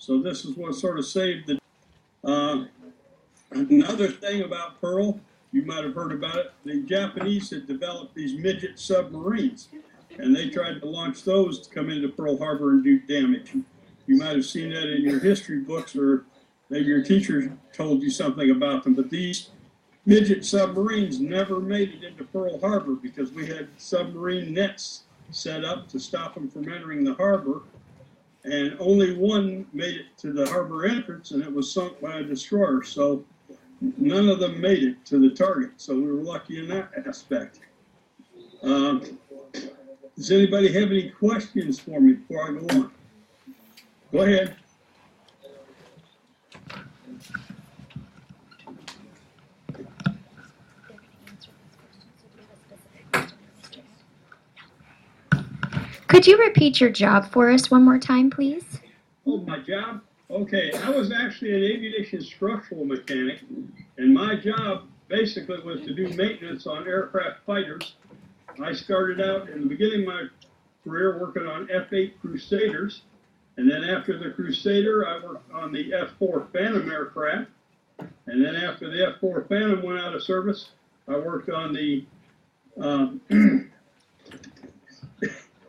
So this is what sort of saved the. Another thing about Pearl, you might have heard about it. The Japanese had developed these midget submarines, and they tried to launch those to come into Pearl Harbor and do damage. You might have seen that in your history books, or maybe your teacher told you something about them. But these midget submarines never made it into Pearl Harbor because we had submarine nets set up to stop them from entering the harbor. And only one made it to the harbor entrance, and it was sunk by a destroyer. So none of them made it to the target. So we were lucky in that aspect. Does anybody have any questions for me before I go on? Go ahead. Could you repeat your job for us one more time, please? Oh, my job? Okay, I was actually an aviation structural mechanic, and my job basically was to do maintenance on aircraft fighters. I started out in the beginning of my career working on F-8 Crusaders, and then after the Crusader, I worked on the F-4 Phantom aircraft, and then after the F-4 Phantom went out of service, I worked on the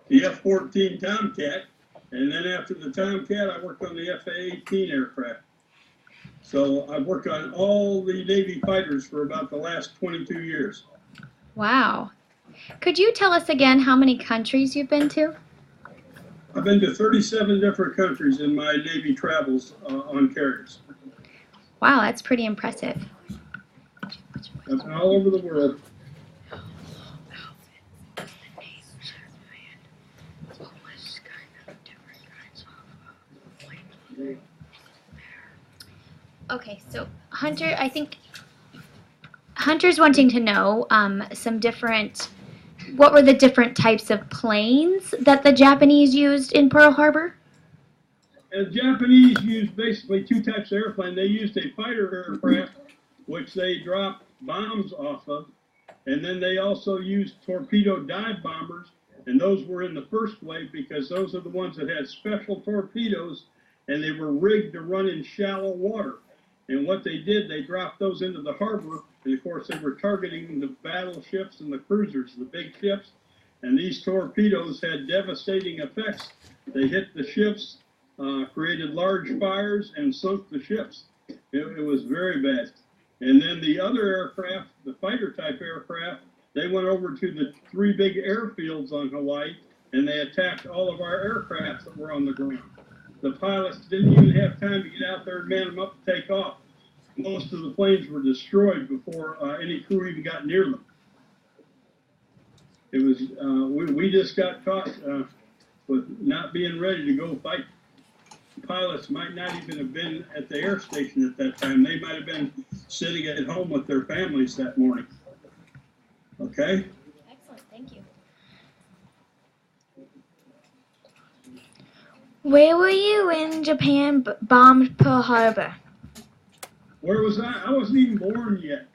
the F-14 Tomcat, and then after the Tomcat, I worked on the F-18 aircraft. So I've worked on all the Navy fighters for about the last 22 years. Wow. Could you tell us again how many countries you've been to? I've been to 37 different countries in my Navy travels on carriers. Wow, that's pretty impressive. I've been all over the world. Okay, so Hunter, I think Hunter's wanting to know what were the different types of planes that the Japanese used in Pearl Harbor? The Japanese used basically two types of airplane. They used a fighter aircraft, which they dropped bombs off of, and then they also used torpedo dive bombers, and those were in the first wave because those are the ones that had special torpedoes, and they were rigged to run in shallow water. And what they did, they dropped those into the harbor, and of course they were targeting the battleships and the cruisers, the big ships, and these torpedoes had devastating effects. They hit the ships, created large fires, and sunk the ships. It was very bad. And then the other aircraft, the fighter type aircraft, they went over to the three big airfields on Hawaii, and they attacked all of our aircraft that were on the ground. The pilots didn't even have time to get out there and man them up and take off. Most of the planes were destroyed before any crew even got near them. It was we just got caught with not being ready to go fight. Pilots might not even have been at the air station at that time. They might have been sitting at home with their families that morning. Okay? Excellent, thank you. Where were you when Japan bombed Pearl Harbor? Where was I? I wasn't even born yet.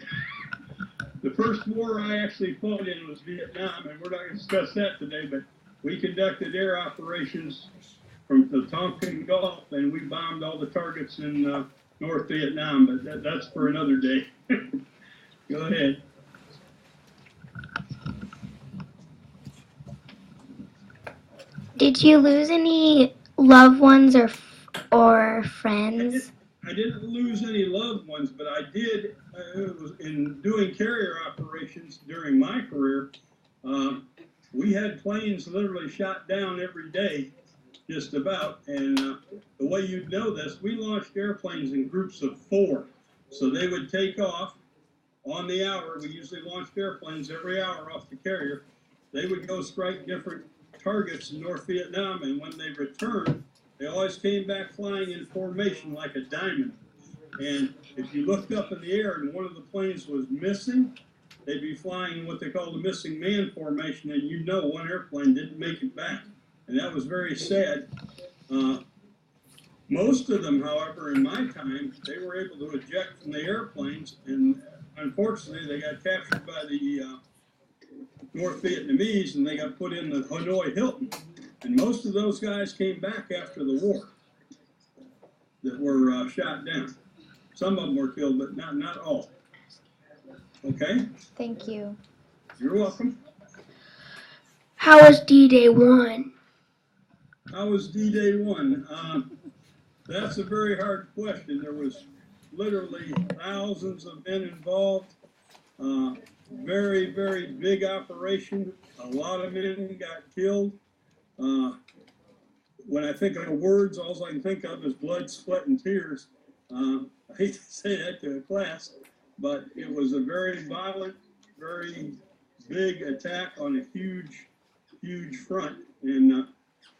The first war I actually fought in was Vietnam, and we're not going to discuss that today, but we conducted air operations from the Tonkin Gulf, and we bombed all the targets in North Vietnam, but that's for another day. Go ahead. Did you lose any loved ones or friends? I didn't lose any loved ones, but I did. It was in doing carrier operations during my career. We had planes literally shot down every day, just about. And the way you'd know this, we launched airplanes in groups of 4. So they would take off on the hour. We usually launched airplanes every hour off the carrier. They would go strike different targets in North Vietnam, and when they returned, they always came back flying in formation like a diamond. And if you looked up in the air and one of the planes was missing, they'd be flying what they call the missing man formation, and you know one airplane didn't make it back. And that was very sad. Most of them, however, in my time, they were able to eject from the airplanes, and unfortunately, they got captured by the North Vietnamese, and they got put in the Hanoi Hilton. And most of those guys came back after the war. that were shot down. Some of them were killed, but not all. Okay? Thank you. You're welcome. How was D-Day won? How was D-Day won? That's a very hard question. There was literally thousands of men involved. Very, very big operation. A lot of men got killed. When I think of words, all I can think of is blood, sweat, and tears. I hate to say that to a class, but it was a very violent, very big attack on a huge, huge front. And of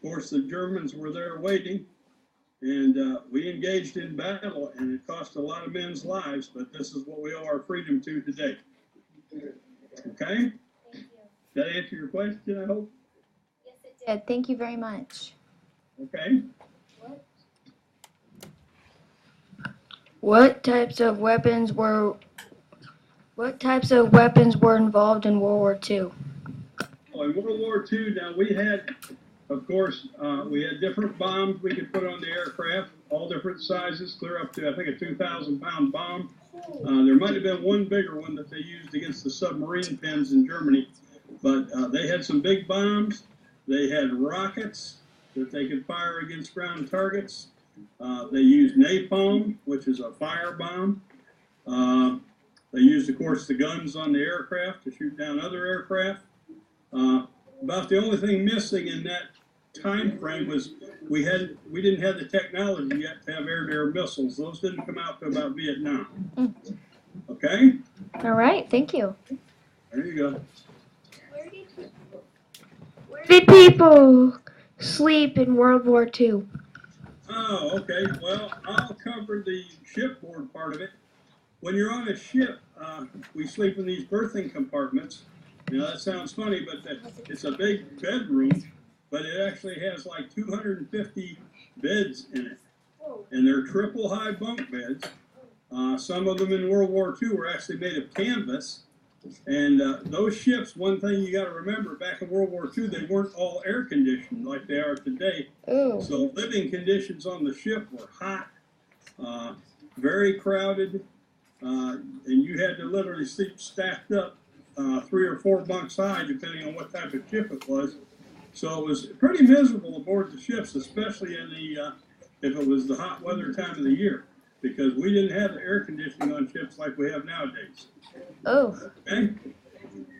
course, the Germans were there waiting, and we engaged in battle, and it cost a lot of men's lives, but this is what we owe our freedom to today. Okay? Did that answer your question, I hope? Yes, it did. Thank you very much. Okay. What types of weapons were involved in World War II? Well, in World War II, now we had, of course, we had different bombs we could put on the aircraft, all different sizes, clear up to, I think, a 2,000-pound bomb. There might have been one bigger one that they used against the submarine pens in Germany, but they had some big bombs. They had rockets that they could fire against ground targets. They used napalm, which is a fire bomb. They used, of course, the guns on the aircraft to shoot down other aircraft. About the only thing missing in that time frame was we didn't have the technology yet to have air-to-air missiles. Those didn't come out to about Vietnam. Okay? All right. Thank you. There you go. Where did people sleep in World War II? Oh, okay. Well, I'll cover the shipboard part of it. When you're on a ship, we sleep in these berthing compartments. You know, that sounds funny, but it's a big bedroom, but it actually has like 250 beds in it. And they're triple high bunk beds. Some of them in World War II were actually made of canvas. And those ships, one thing you got to remember, back in World War II, they weren't all air conditioned like they are today. Ooh. So living conditions on the ship were hot, very crowded, and you had to literally sleep stacked up 3 or 4 bunks high, depending on what type of ship it was. So it was pretty miserable aboard the ships, especially in the if it was the hot weather time of the year, because we didn't have the air conditioning on ships like we have nowadays. Oh. Okay?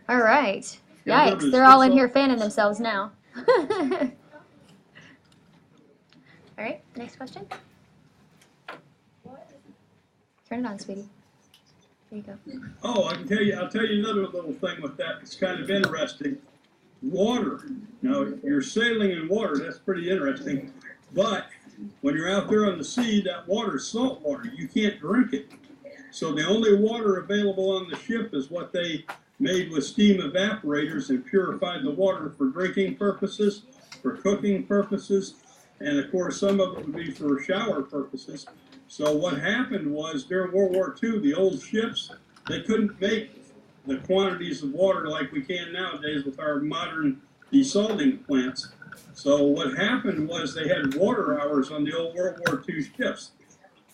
All right. Yeah, Yikes. They're all in here fanning themselves now. All right. Next question. Turn it on, sweetie. There you go. Oh, I'll tell you another little thing with that. It's kind of interesting. Water. Now, you're sailing in water. That's pretty interesting. But when you're out there on the sea, that water's salt water. You can't drink it. So the only water available on the ship is what they made with steam evaporators and purified the water for drinking purposes, for cooking purposes, and of course some of it would be for shower purposes. So what happened was during World War II, the old ships, they couldn't make the quantities of water like we can nowadays with our modern desalting plants. So what happened was they had water hours on the old World War II ships.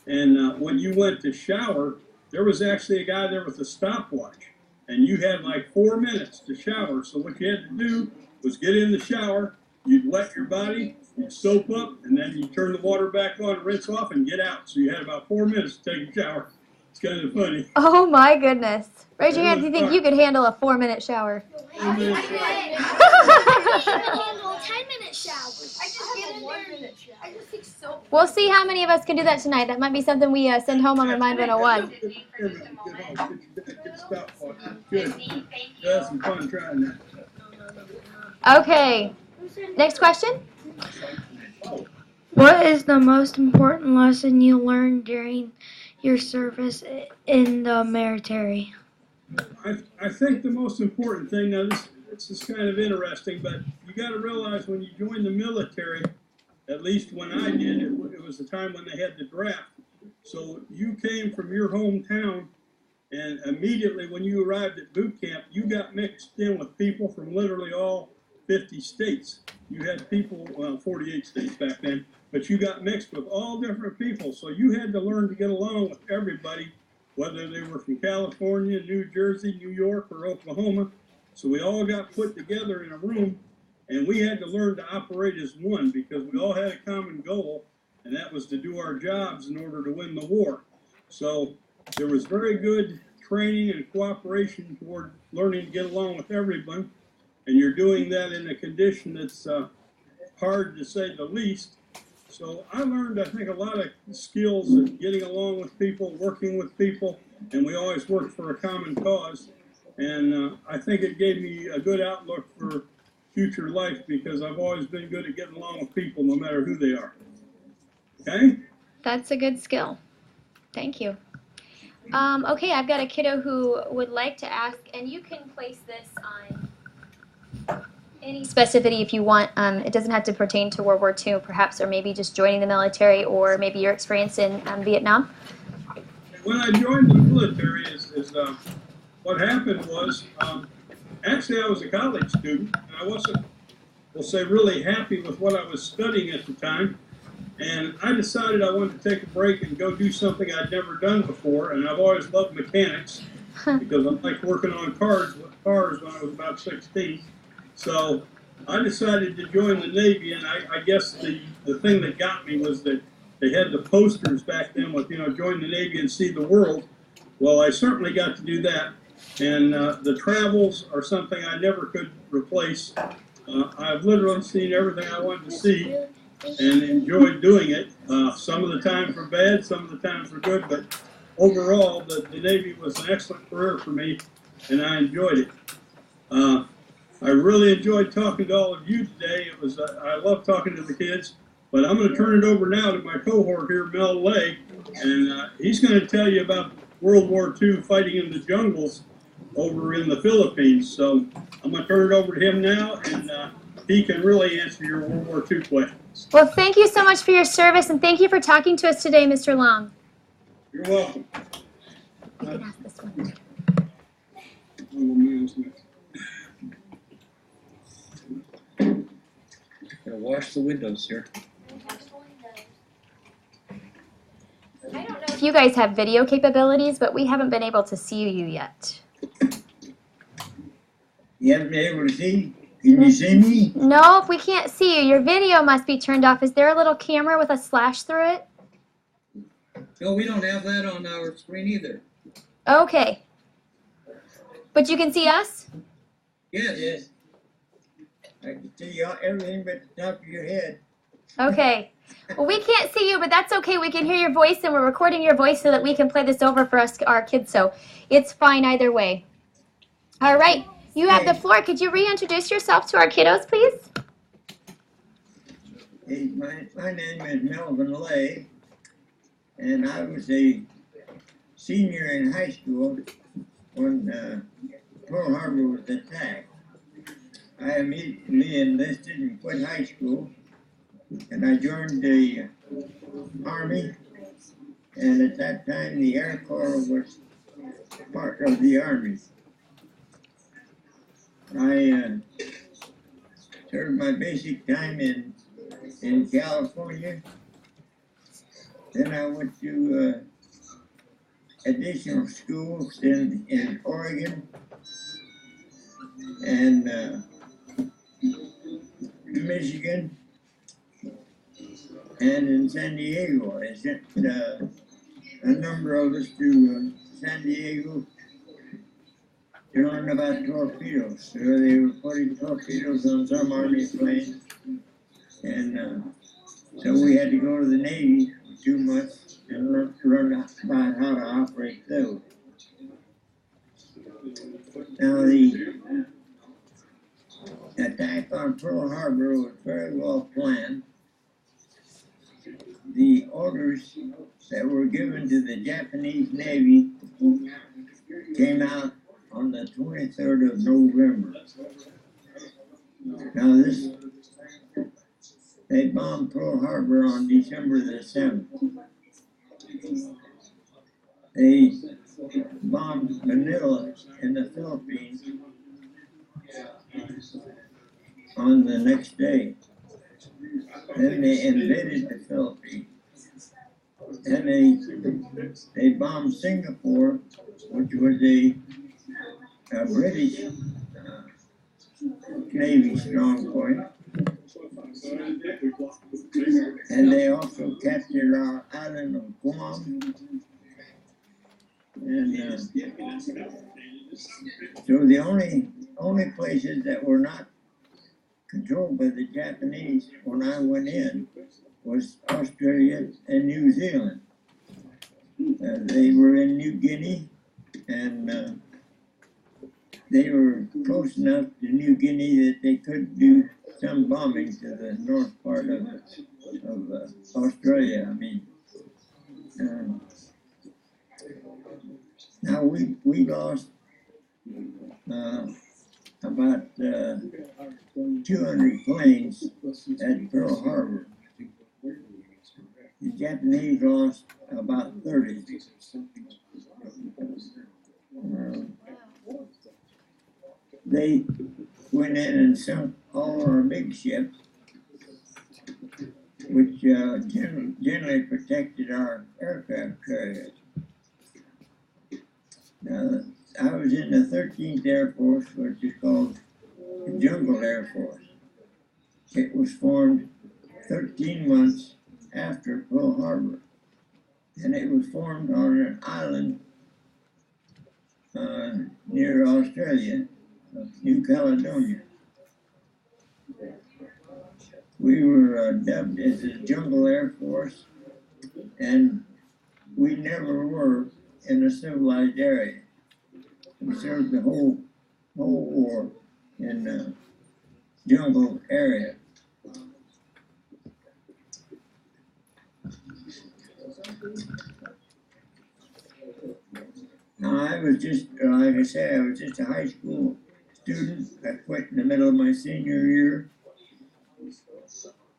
And when you went to shower, there was actually a guy there with a stopwatch. And you had like 4 minutes to shower. So what you had to do was get in the shower, you'd wet your body, you'd soap up, and then you turn the water back on, rinse off, and get out. So you had about 4 minutes to take a shower. It's kind of funny. Oh my goodness. Raise your hand if you think you could handle a 4-minute shower. 4 minutes. handle a 10-minute shower. I just get in there. I just take soap. We'll see how many of us can do that tonight. That might be something we send home on Remind 101. Good. That's some fun trying that. Okay. Next question. What is the most important lesson you learned during your service in the military? I think the most important thing, now this is kind of interesting, but you got to realize when you join the military, at least when I did, it was the time when they had the draft. So you came from your hometown, and immediately when you arrived at boot camp, you got mixed in with people from literally all 50 states. You had people, well, 48 states back then. but you got mixed with all different people. So you had to learn to get along with everybody, whether they were from California, New Jersey, New York, or Oklahoma. So we all got put together in a room, and we had to learn to operate as one because we all had a common goal, and that was to do our jobs in order to win the war. So there was very good training and cooperation toward learning to get along with everyone, and you're doing that in a condition that's hard to say the least. So I learned, I think, a lot of skills in getting along with people, working with people, and we always worked for a common cause. And I think it gave me a good outlook for future life because I've always been good at getting along with people no matter who they are. Okay? That's a good skill. Thank you. Okay, I've got a kiddo who would like to ask, and you can place this on any specificity if you want. It doesn't have to pertain to World War II, perhaps, or maybe just joining the military, or maybe your experience in Vietnam. When I joined the military, what happened was, actually I was a college student, and I wasn't, we'll say, really happy with what I was studying at the time. And I decided I wanted to take a break and go do something I'd never done before. And I've always loved mechanics because I liked working on cars when I was about 16. So I decided to join the Navy. And I guess the thing that got me was that they had the posters back then with, join the Navy and see the world. Well, I certainly got to do that. And the travels are something I never could replace. I've literally seen everything I wanted to see and enjoyed doing it. Some of the time for bad, some of the time for good, but overall, the Navy was an excellent career for me, and I enjoyed it. I really enjoyed talking to all of you today. I love talking to the kids, but I'm going to turn it over now to my cohort here, Mel Lay, and he's going to tell you about World War II fighting in the jungles over in the Philippines. So I'm going to turn it over to him now, and he can really answer your World War II questions. Well, thank you so much for your service, and thank you for talking to us today, Mr. Long. You're welcome. You can ask this one. Gotta wash the windows here. I don't know if you guys have video capabilities, but we haven't been able to see you yet. You haven't been able to see? Can you see me? Nope, we can't see you. Your video must be turned off. Is there a little camera with a slash through it? No, we don't have that on our screen either. Okay. But you can see us? Yes. Yes. I can see everything but the top of your head. Okay. Well, we can't see you, but that's okay. We can hear your voice, and we're recording your voice so that we can play this over for our kids, so it's fine either way. All right. You have the floor. Could you reintroduce yourself to our kiddos, please? Hey, my name is Melvin Lay, and I was a senior in high school when Pearl Harbor was attacked. I immediately enlisted and quit high school, and I joined the Army, and at that time the Air Corps was part of the Army. I served my basic time in California. Then I went to additional schools in Oregon and Michigan and in San Diego. I sent a number of us to San Diego to learn about torpedoes. So they were putting torpedoes on some Army planes. And so we had to go to the Navy for 2 months and learn about how to operate those. Now the attack on Pearl Harbor was very well planned. The orders that were given to the Japanese Navy came out on the 23rd of November. Now they bombed Pearl Harbor on December the 7th. They bombed Manila in the Philippines on the next day. Then they invaded the Philippines. And they bombed Singapore, which was a British Navy strong point. And they also captured our island of Guam. And so the only places that were not controlled by the Japanese when I went in was Australia and New Zealand. They were in New Guinea, and they were close enough to New Guinea that they could do some bombing to the north part of Australia. I mean, now we lost about 200 planes at Pearl Harbor. The Japanese lost about 30. They went in and sunk all our big ships, which generally protected our aircraft carriers. I was in the 13th Air Force, which is called the Jungle Air Force. It was formed 13 months after Pearl Harbor, and it was formed on an island near Australia, New Caledonia. We were dubbed as the Jungle Air Force, and we never were in a civilized area. We served the whole war in the jungle area. Now, I was just, like I said, I was just a high school student. I quit in the middle of my senior year.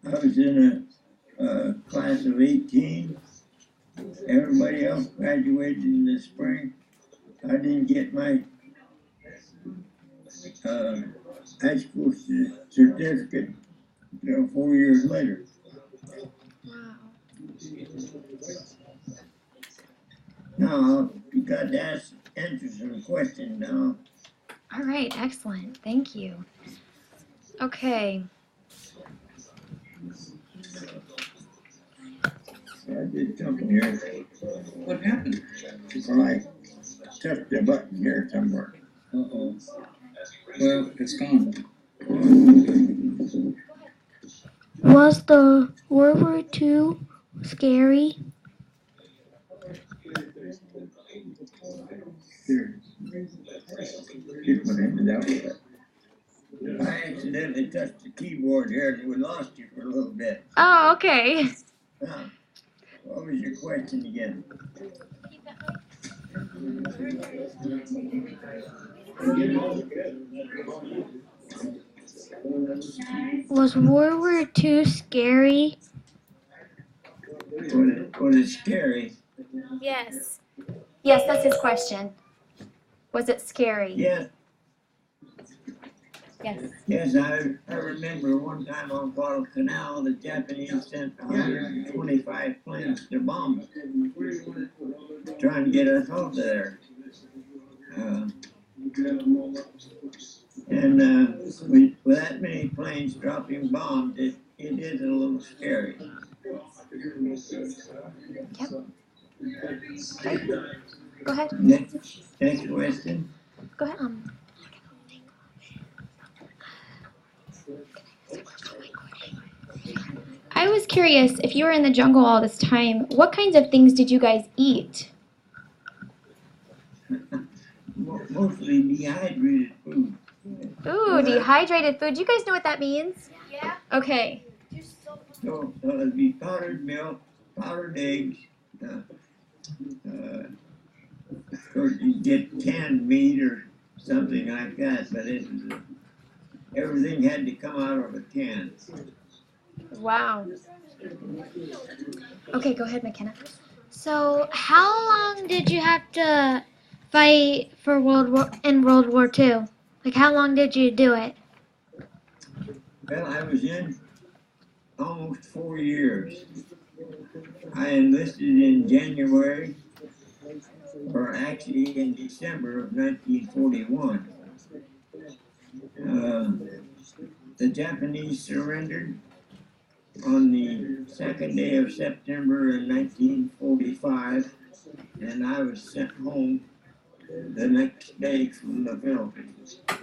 I was in a class of 18. Everybody else graduated in the spring. I didn't get my high school certificate until 4 years later. Wow. Now, you got to answer some questions now. All right, excellent. Thank you. Okay. I did something here. What happened? Well, I touched the button here somewhere. Uh-oh. Well, it's gone. Was the World War II scary? Here. Keep my hand out with that. I accidentally touched the keyboard here and we lost you for a little bit. Oh, okay. What was your question again? Was World War II scary? Was it scary? Yes. Yes, that's his question. Was it scary? Yes. Yes. Yes, I remember one time on Guadalcanal, the Japanese sent 125 planes to bomb us, trying to get us off there. And with that many planes dropping bombs, it is a little scary. Yep. Okay. Go ahead. Next question. Go ahead. I was curious, if you were in the jungle all this time, what kinds of things did you guys eat? Mostly dehydrated food. Ooh, dehydrated food. Do you guys know what that means? Yeah. Okay. So it'd be powdered milk, powdered eggs. Of course, you get canned meat or something like that, but everything had to come out of a can. Wow. Okay, go ahead, McKenna. So, how long did you have to fight for World War II? Like, how long did you do it? Well, I was in almost 4 years. I enlisted in January, or actually in December of 1941. The Japanese surrendered on the second day of September in 1945, and I was sent home the next day from the Philippines. So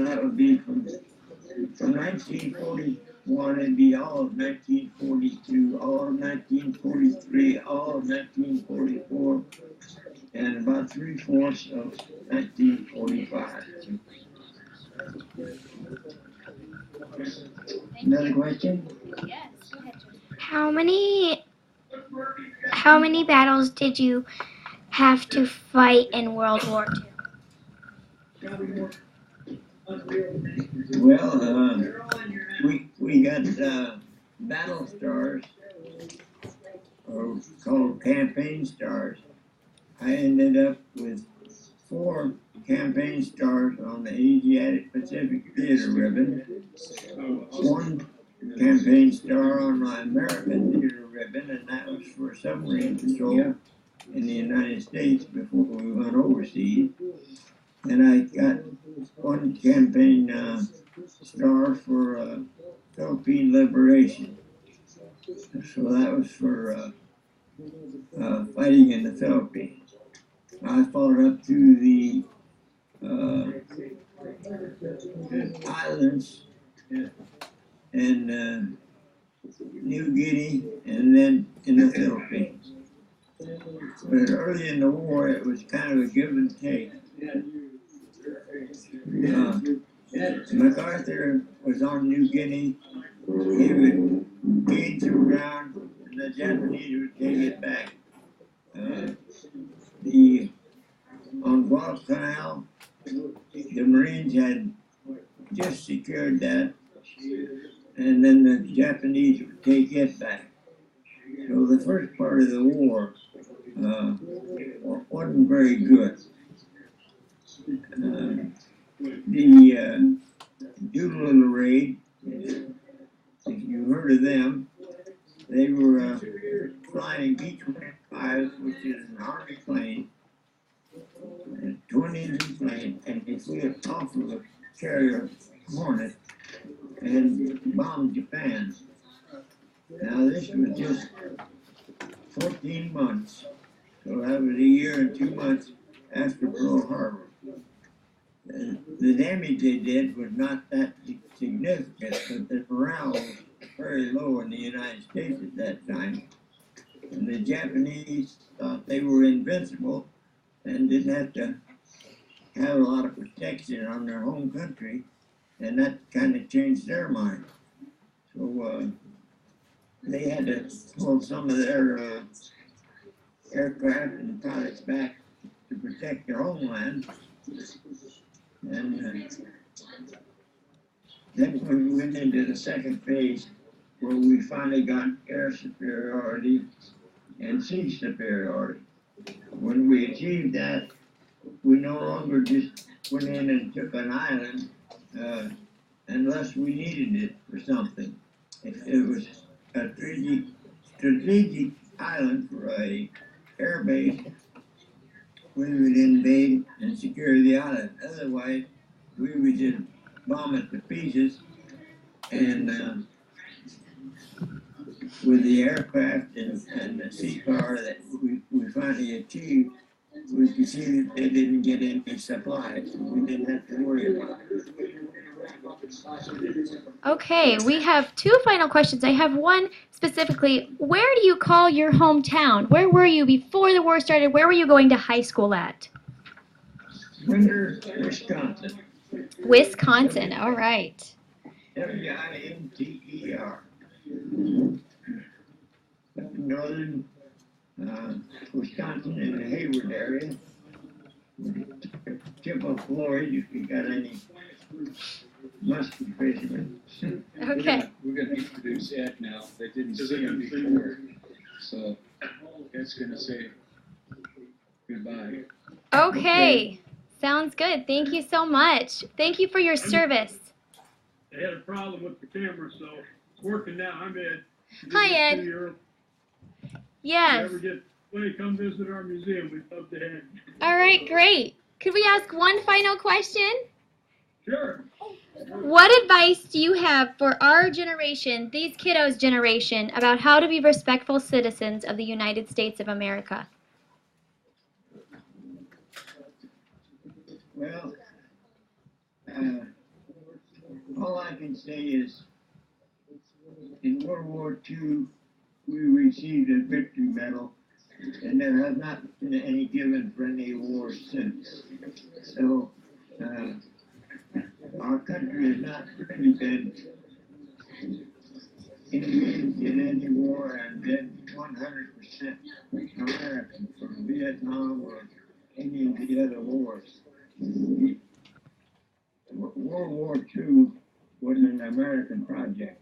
that would be from 1941, it'd be all of 1942, all of 1943, all of 1944, and about 3/4 of 1945. Another question? Yes, go ahead, Jim. How many battles did you have to fight in World War II? Well, we got battle stars, or called campaign stars. I ended up with 4 campaign stars on the Asiatic Pacific Theater ribbon, 1 campaign star on my American Theater ribbon, and that was for submarine patrol in the United States before we went overseas. And I got 1 campaign star for Philippine liberation. So that was for fighting in the Philippines. I fought up to the islands in New Guinea and then in the Philippines. But early in the war, it was kind of a give and take. MacArthur was on New Guinea. He would gauge the ground, and the Japanese would take it back. On Guadalcanal, the Marines had just secured that, and then the Japanese would take it back. So the first part of the war wasn't very good. The Doolittle raid, if you heard of them, they were flying B-25, which is an Army plane, a twin-engine plane, and they flew it off of a carrier Hornet and bombed Japan. Now this was just 14 months, so that was a year and 2 months after Pearl Harbor. The damage they did was not that significant, but the morale was very low in the United States at that time. And the Japanese thought they were invincible and didn't have to have a lot of protection on their home country, and that kind of changed their mind. So they had to pull some of their aircraft and pilots back to protect their homeland. And then we went into the second phase, where we finally got air superiority and sea superiority. When we achieved that, we no longer just went in and took an island unless we needed it for something. If it was a strategic island for a air base, we would invade and secure the island. Otherwise, we would just bomb it to pieces. And with the aircraft and the sea power that we finally achieved, we could see that they didn't get any supplies. We didn't have to worry about it. Okay, we have 2 final questions. I have one specifically. Where do you call your hometown? Where were you before the war started? Where were you going to high school at? Winter, Wisconsin. Wisconsin, all right. Winter. Northern Wisconsin in the Hayward area. Tip of Floyd, if you got any musky fishermen. Okay. We're gonna introduce Ed now. They didn't see him before, so Ed's gonna say goodbye. Okay, sounds good. Thank you so much. Thank you for your service. they had a problem with the camera, so it's working now. I'm Ed. Hi, Ed. Yes. If you ever get when they come visit our museum, we'd love to have you. All right, great. Could we ask one final question? Sure. What advice do you have for our generation, these kiddos' generation, about how to be respectful citizens of the United States of America? Well, all I can say is, in World War II, we received a victory medal, and there has not been any given for any war since. So, our country has not really been engaged in any war and been 100% American from Vietnam or any of the other wars. World War II was an American project,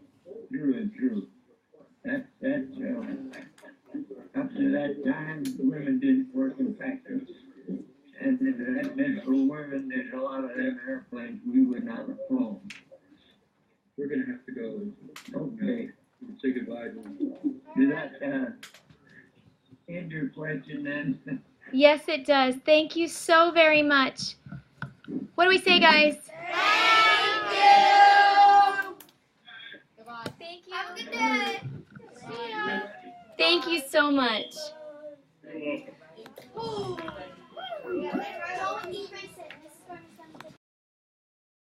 true and true. Up to that time, the women didn't work in factories. And if it hadn't been for women, there's a lot of them airplanes we would not have flown. We're gonna have to go. Okay. Say goodbye to them. Does that end your question then? Yes, it does. Thank you so very much. What do we say, guys? Thank you. Goodbye. Thank you. Have a good day. Thank you so much. You're welcome. Ooh.